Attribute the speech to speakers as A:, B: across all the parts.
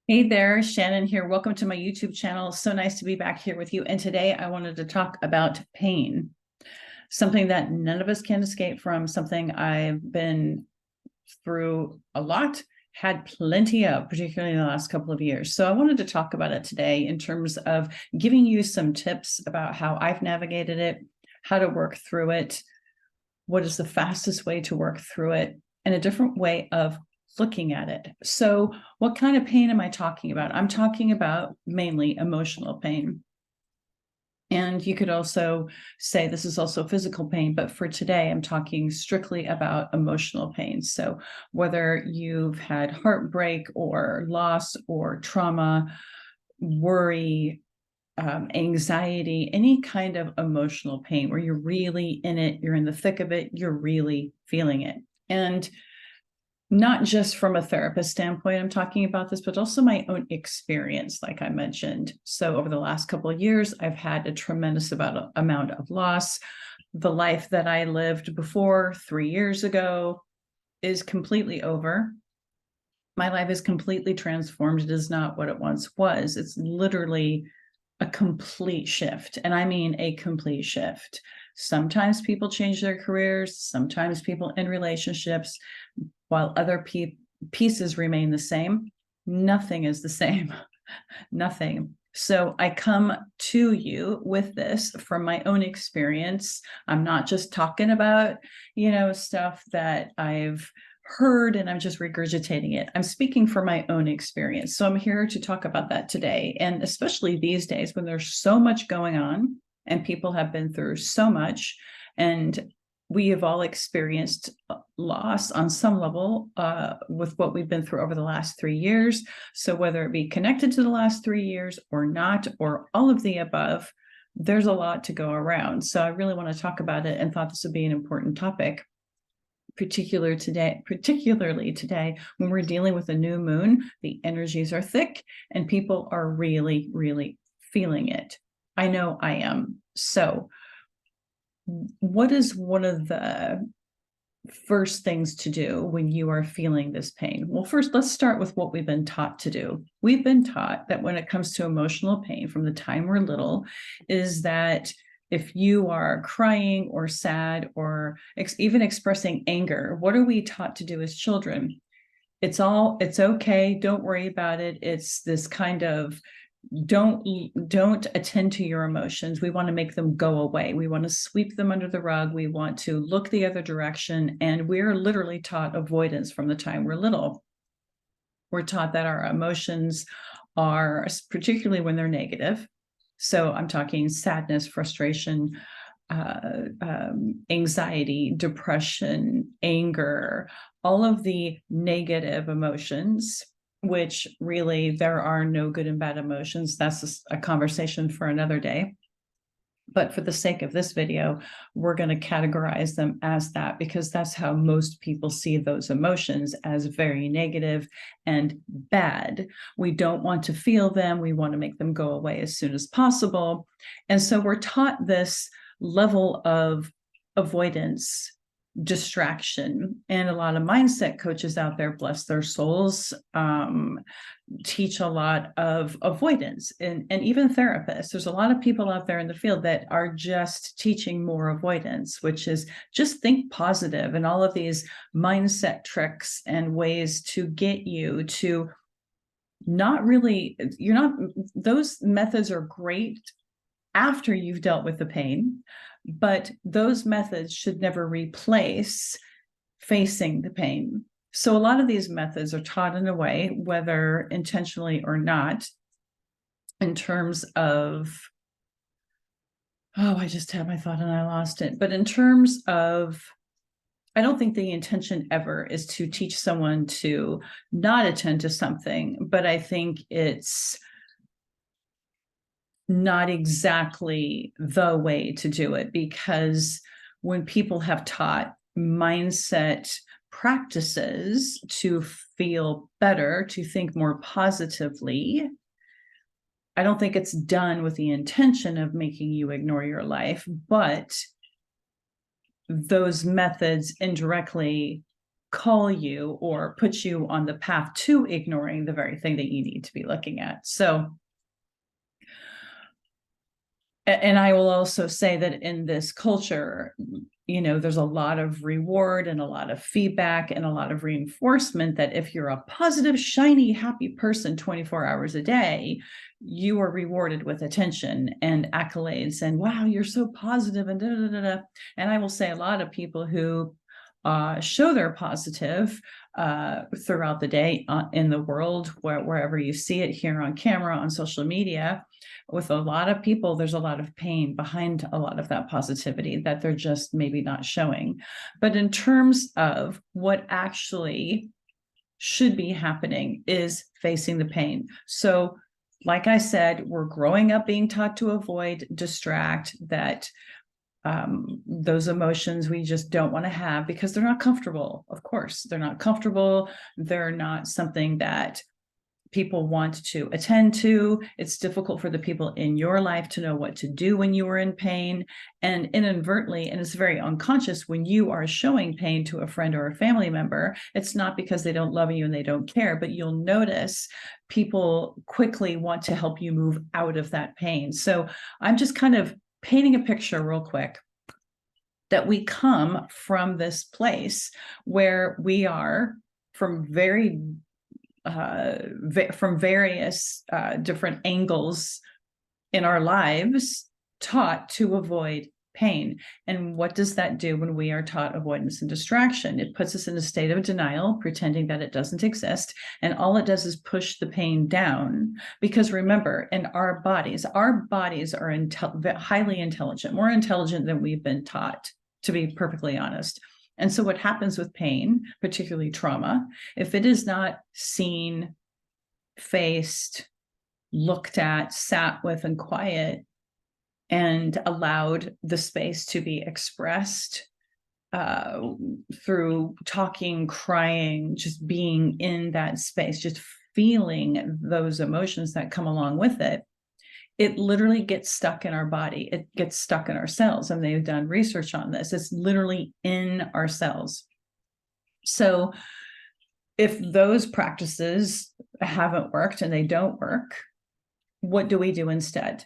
A: Hey there, Shannon here. Welcome to my YouTube channel. So nice to be back here with you. And today I wanted to talk about pain, something that none of us can escape from, something I've been through a lot, had plenty of, particularly in the last couple of years. So I wanted to talk about it today in terms of giving you some tips about how I've navigated it, how to work through it, what is the fastest way to work through it, and a different way of looking at it. So what kind of pain am I talking about? I'm talking about mainly emotional pain. And you could also say this is also physical pain, but for today, I'm talking strictly about emotional pain. So whether you've had heartbreak or loss or trauma, worry, anxiety, any kind of emotional pain where you're really in it, you're in the thick of it, you're really feeling it. And not just from a therapist standpoint, I'm talking about this, but also my own experience, like I mentioned. So over the last couple of years, I've had a tremendous amount of loss. The life that I lived before 3 years ago is completely over. My life is completely transformed. It is not what it once was. It's literally a complete shift. And I mean a complete shift. Sometimes people change their careers, sometimes people in relationships, while other pieces remain the same. Nothing is the same. Nothing. So I come to you with this from my own experience. I'm not just talking about, stuff that I've heard and I'm just regurgitating it. I'm speaking from my own experience. So I'm here to talk about that today. And especially these days when there's so much going on and people have been through so much, and we have all experienced loss on some level with what we've been through over the last 3 years. So whether it be connected to the last 3 years or not, or all of the above, there's a lot to go around. So I really want to talk about it and thought this would be an important topic, particularly today when we're dealing with a new moon. The energies are thick and people are really, really feeling it. I know I am. So what is one of the first things to do when you are feeling this pain? Well, first, let's start with what we've been taught to do. We've been taught that when it comes to emotional pain from the time we're little, is that if you are crying or sad or even expressing anger, what are we taught to do as children? It's okay. Don't worry about it. It's this kind of don't attend to your emotions. We want to make them go away. We want to sweep them under the rug. We want to look the other direction. And we're literally taught avoidance from the time we're little. We're taught that our emotions are, particularly when they're negative. So I'm talking sadness, frustration, anxiety, depression, anger, all of the negative emotions, which really there are no good and bad emotions. That's a conversation for another day. But for the sake of this video, we're going to categorize them as that because that's how most people see those emotions, as very negative and bad. We don't want to feel them. We want to make them go away as soon as possible. And so we're taught this level of avoidance, distraction, and a lot of mindset coaches out there, bless their souls, teach a lot of avoidance, and even therapists. There's a lot of people out there in the field that are just teaching more avoidance, which is just think positive, and all of these mindset tricks and ways to get you to those methods are great after you've dealt with the pain, but those methods should never replace facing the pain. So a lot of these methods are taught in a way, whether intentionally or not, in terms of, I just had my thought and I lost it. But in terms of, I don't think the intention ever is to teach someone to not attend to something, but I think it's not exactly the way to do it, because when people have taught mindset practices to feel better, to think more positively, I don't think it's done with the intention of making you ignore your life, but those methods indirectly call you or put you on the path to ignoring the very thing that you need to be looking at. So, and I will also say that in this culture, there's a lot of reward and a lot of feedback and a lot of reinforcement that if you're a positive, shiny, happy person 24 hours a day, you are rewarded with attention and accolades and wow, you're so positive and da da da da. And I will say a lot of people who show their positive throughout the day in the world, wherever you see it, here on camera, on social media, with a lot of people, there's a lot of pain behind a lot of that positivity that they're just maybe not showing. But in terms of what actually should be happening is facing the pain. So, like I said, we're growing up being taught to avoid, distract, that those emotions we just don't want to have because they're not comfortable. Of course, they're not comfortable. They're not something that people want to attend to. It's difficult for the people in your life to know what to do when you are in pain. And inadvertently, and it's very unconscious, when you are showing pain to a friend or a family member, it's not because they don't love you and they don't care, but you'll notice people quickly want to help you move out of that pain. So I'm just kind of painting a picture real quick that we come from this place where we are from various different angles in our lives taught to avoid pain. And what does that do when we are taught avoidance and distraction? It puts us in a state of denial, pretending that it doesn't exist. And all it does is push the pain down. Because remember, in our bodies are highly intelligent, more intelligent than we've been taught, to be perfectly honest. And so what happens with pain, particularly trauma, if it is not seen, faced, looked at, sat with, and quiet, and allowed the space to be expressed through talking, crying, just being in that space, just feeling those emotions that come along with it, it literally gets stuck in our body. It gets stuck in our cells. And they've done research on this. It's literally in our cells. So if those practices haven't worked and they don't work, what do we do instead?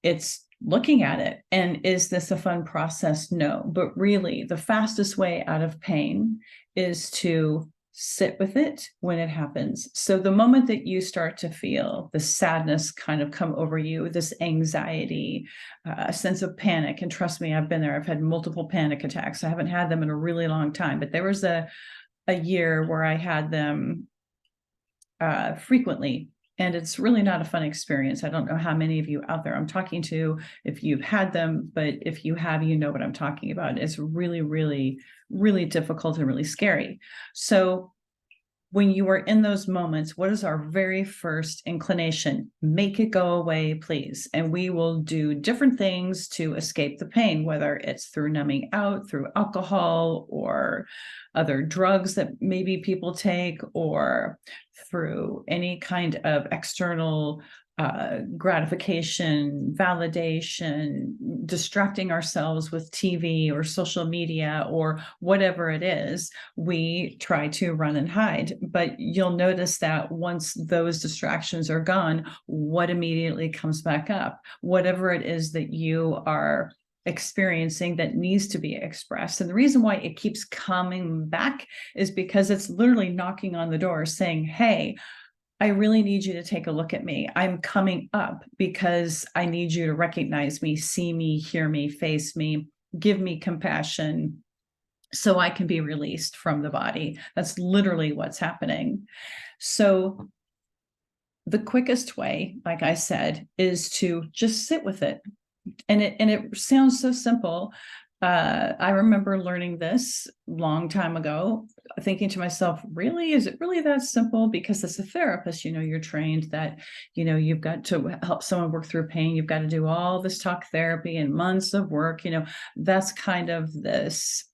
A: It's looking at it. And is this a fun process? No. But really, the fastest way out of pain is to sit with it when it happens. So the moment that you start to feel the sadness kind of come over you, this anxiety, a sense of panic, and trust me, I've been there. I've had multiple panic attacks. I haven't had them in a really long time, but there was a year where I had them frequently. And it's really not a fun experience. I don't know how many of you out there I'm talking to, if you've had them, but if you have, you know what I'm talking about. It's really, really, really difficult and really scary. So when you are in those moments, what is our very first inclination? Make it go away, please. And we will do different things to escape the pain, whether it's through numbing out, through alcohol, or other drugs that maybe people take, or through any kind of external gratification, validation, distracting ourselves with TV or social media or whatever it is, we try to run and hide. But you'll notice that once those distractions are gone, what immediately comes back up? Whatever it is that you are experiencing that needs to be expressed. And the reason why it keeps coming back is because it's literally knocking on the door saying, hey, I really need you to take a look at me. I'm coming up because I need you to recognize me, see me, hear me, face me, give me compassion so I can be released from the body. That's literally what's happening. So the quickest way, like I said, is to just sit with it. And it sounds so simple. I remember learning this long time ago, thinking to myself, really, is it really that simple? Because as a therapist, you're trained that, you've got to help someone work through pain. You've got to do all this talk therapy and months of work. That's kind of this,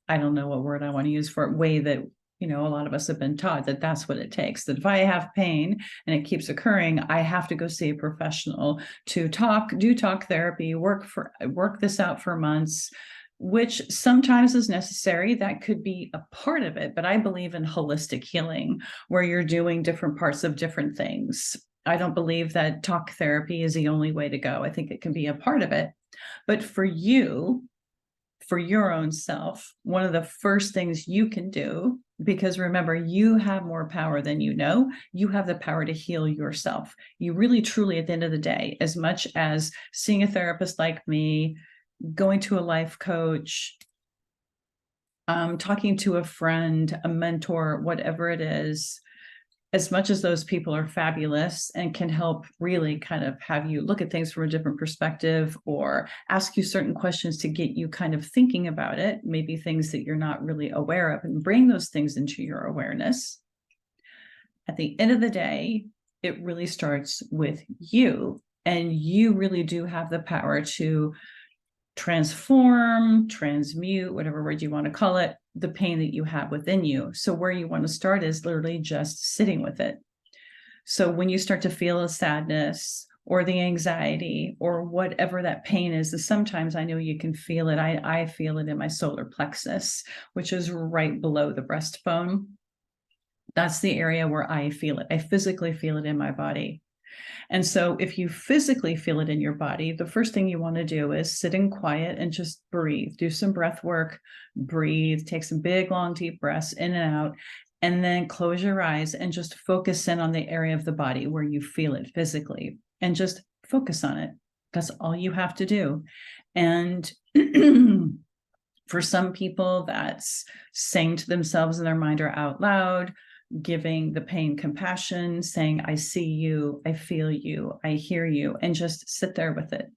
A: I don't know what word I want to use for it, way that a lot of us have been taught that that's what it takes, that if I have pain and it keeps occurring, I have to go see a professional to do talk therapy, work this out for months, which sometimes is necessary. That could be a part of it, but I believe in holistic healing, where you're doing different parts of different things. I don't believe that talk therapy is the only way to go. I think it can be a part of it. But for you, for your own self, one of the first things you can do, because remember, you have more power than you know, you have the power to heal yourself. You really, truly, at the end of the day, as much as seeing a therapist like me, going to a life coach, talking to a friend, a mentor, whatever it is, as much as those people are fabulous and can help really kind of have you look at things from a different perspective or ask you certain questions to get you kind of thinking about it, maybe things that you're not really aware of, and bring those things into your awareness. At the end of the day, it really starts with you, and you really do have the power to transform, transmute, whatever word you want to call it, the pain that you have within you. So where you want to start is literally just sitting with it. So when you start to feel a sadness or the anxiety or whatever that pain is, sometimes I know you can feel it. I feel it in my solar plexus, which is right below the breastbone. That's the area where I feel it. I physically feel it in my body. And so if you physically feel it in your body, the first thing you want to do is sit in quiet and just breathe. Do some breath work, breathe, take some big, long, deep breaths in and out, and then close your eyes and just focus in on the area of the body where you feel it physically, and just focus on it. That's all you have to do. And for some people, that's saying to themselves in their mind or out loud, giving the pain compassion, saying, I see you, I feel you, I hear you, and just sit there with it.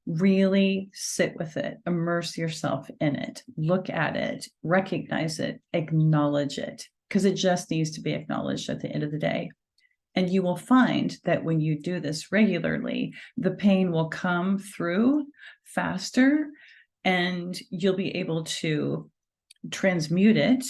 A: Really sit with it, immerse yourself in it, look at it, recognize it, acknowledge it, because it just needs to be acknowledged at the end of the day. And you will find that when you do this regularly, the pain will come through faster, and you'll be able to transmute it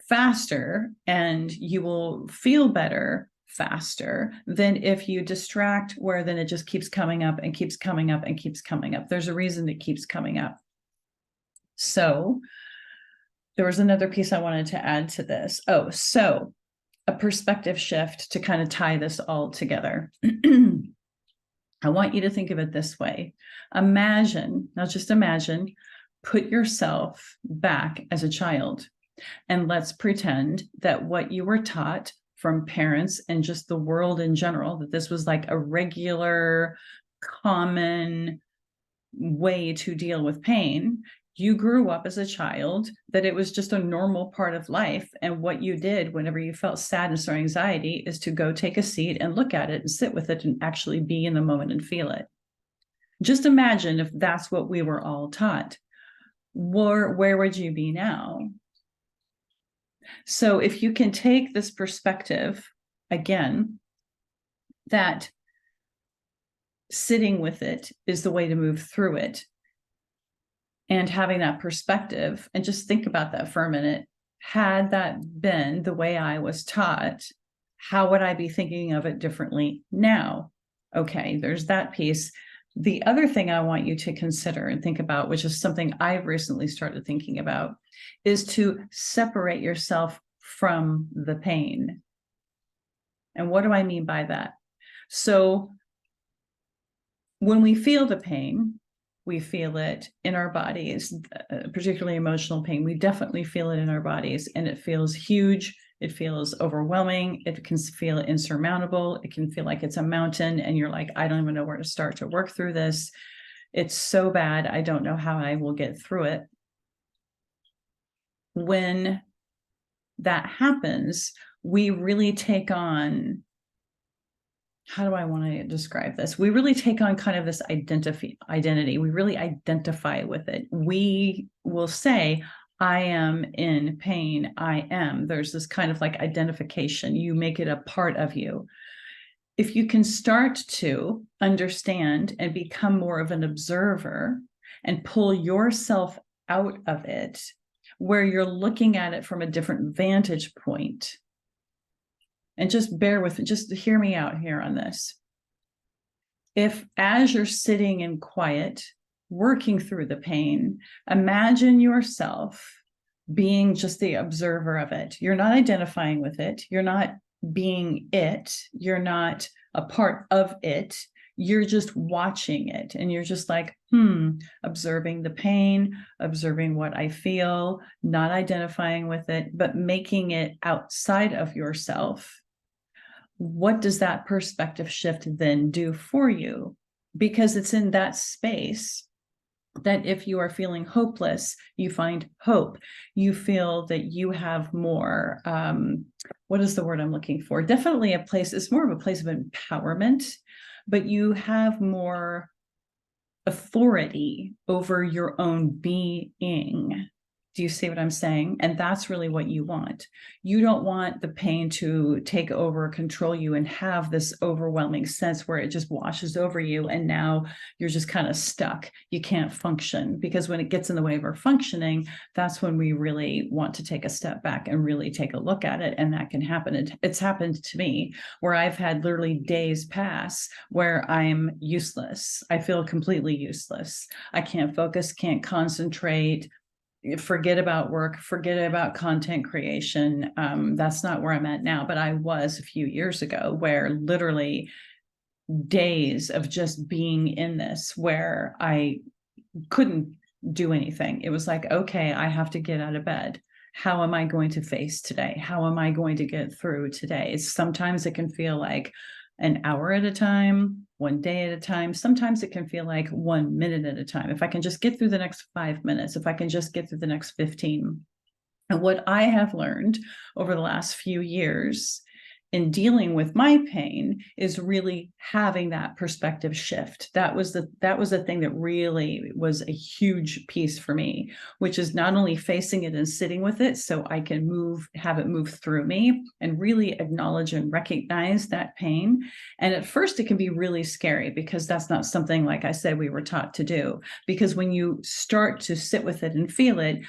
A: faster, and you will feel better faster than if you distract, where then it just keeps coming up and keeps coming up and keeps coming up. There's a reason it keeps coming up. So there was another piece I wanted to add to this. Oh, so a perspective shift to kind of tie this all together. I want you to think of it this way. Imagine, now just imagine, put yourself back as a child. And let's pretend that what you were taught from parents and just the world in general, that this was like a regular, common way to deal with pain. You grew up as a child, that it was just a normal part of life. And what you did whenever you felt sadness or anxiety is to go take a seat and look at it and sit with it and actually be in the moment and feel it. Just imagine if that's what we were all taught. Where would you be now? So if you can take this perspective, again, that sitting with it is the way to move through it, and having that perspective, and just think about that for a minute. Had that been the way I was taught, how would I be thinking of it differently now? Okay, there's that piece. The other thing I want you to consider and think about, which is something I've recently started thinking about, is to separate yourself from the pain. And what do I mean by that? So when we feel the pain, we feel it in our bodies, particularly emotional pain. We definitely feel it in our bodies, and it feels huge. It feels overwhelming. It can feel insurmountable. It can feel like it's a mountain, and you're like, I don't even know where to start to work through this. It's so bad. I don't know how I will get through it. When that happens, we really take on, how do I want to describe this? We really take on kind of this identity. We really identify with it. We will say, I am in pain. I am. There's this kind of like identification. You make it a part of you. If you can start to understand and become more of an observer and pull yourself out of it, where you're looking at it from a different vantage point, and just hear me out here on this. If as you're sitting in quiet, working through the pain. Imagine yourself being just the observer of it. You're not identifying with it. You're not being it. You're not a part of it. You're just watching it. And you're just like, observing the pain, observing what I feel, not identifying with it, but making it outside of yourself. What does that perspective shift then do for you? Because it's in that space that if you are feeling hopeless, you find hope. You feel that you have more, what is the word I'm looking for? Definitely a place, it's more of a place of empowerment, but you have more authority over your own being. Do you see what I'm saying? And that's really what you want. You don't want the pain to take over, control you, and have this overwhelming sense where it just washes over you. And now you're just kind of stuck. You can't function, because when it gets in the way of our functioning, that's when we really want to take a step back and really take a look at it. And that can happen. It's happened to me where I've had literally days pass where I'm useless. I feel completely useless. I can't focus, can't concentrate. Forget about work, forget about content creation. That's not where I'm at now, but I was a few years ago, where literally days of just being in this, where I couldn't do anything. It was like, okay, I have to get out of bed. How am I going to face today? How am I going to get through today? Sometimes it can feel like an hour at a time, one day at a time. Sometimes it can feel like 1 minute at a time. If I can just get through the next 5 minutes, if I can just get through the next 15. And what I have learned over the last few years in dealing with my pain is really having that perspective shift. That was the thing that really was a huge piece for me, which is not only facing it and sitting with it so I can have it move through me and really acknowledge and recognize that pain. And at first it can be really scary, because that's not something, like I said, we were taught to do. Because when you start to sit with it and feel it,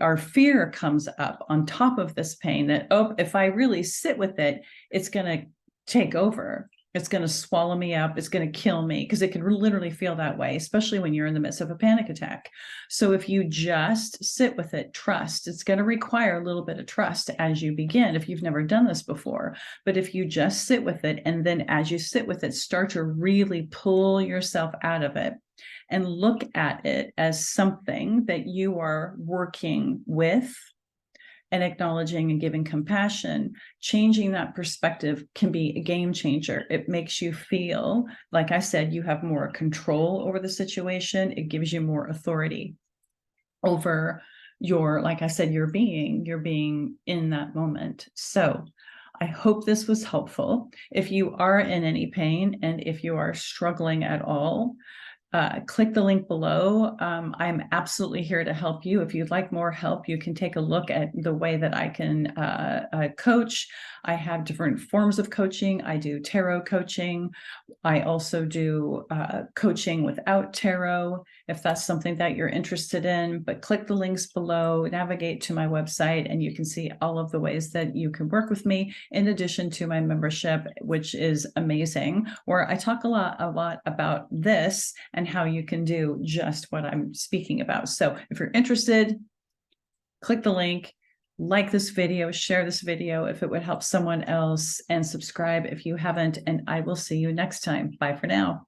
A: our fear comes up on top of this pain, that, oh, if I really sit with it, it's going to take over. It's going to swallow me up. It's going to kill me, because it can literally feel that way, especially when you're in the midst of a panic attack. So if you just sit with it, trust. It's going to require a little bit of trust as you begin, if you've never done this before. But if you just sit with it, and then as you sit with it, start to really pull yourself out of it and look at it as something that you are working with and acknowledging and giving compassion, changing that perspective can be a game changer. It makes you feel, like I said, you have more control over the situation. It gives you more authority over like I said, your being in that moment. So I hope this was helpful. If you are in any pain, and if you are struggling at all, click the link below. I'm absolutely here to help you. If you'd like more help, you can take a look at the way that I can coach. I have different forms of coaching. I do tarot coaching. I also do coaching without tarot, if that's something that you're interested in. But click the links below, navigate to my website, and you can see all of the ways that you can work with me, in addition to my membership, which is amazing, where I talk a lot about this and how you can do just what I'm speaking about. So if you're interested, click the link, like this video, share this video if it would help someone else, and subscribe if you haven't, and I will see you next time. Bye for now.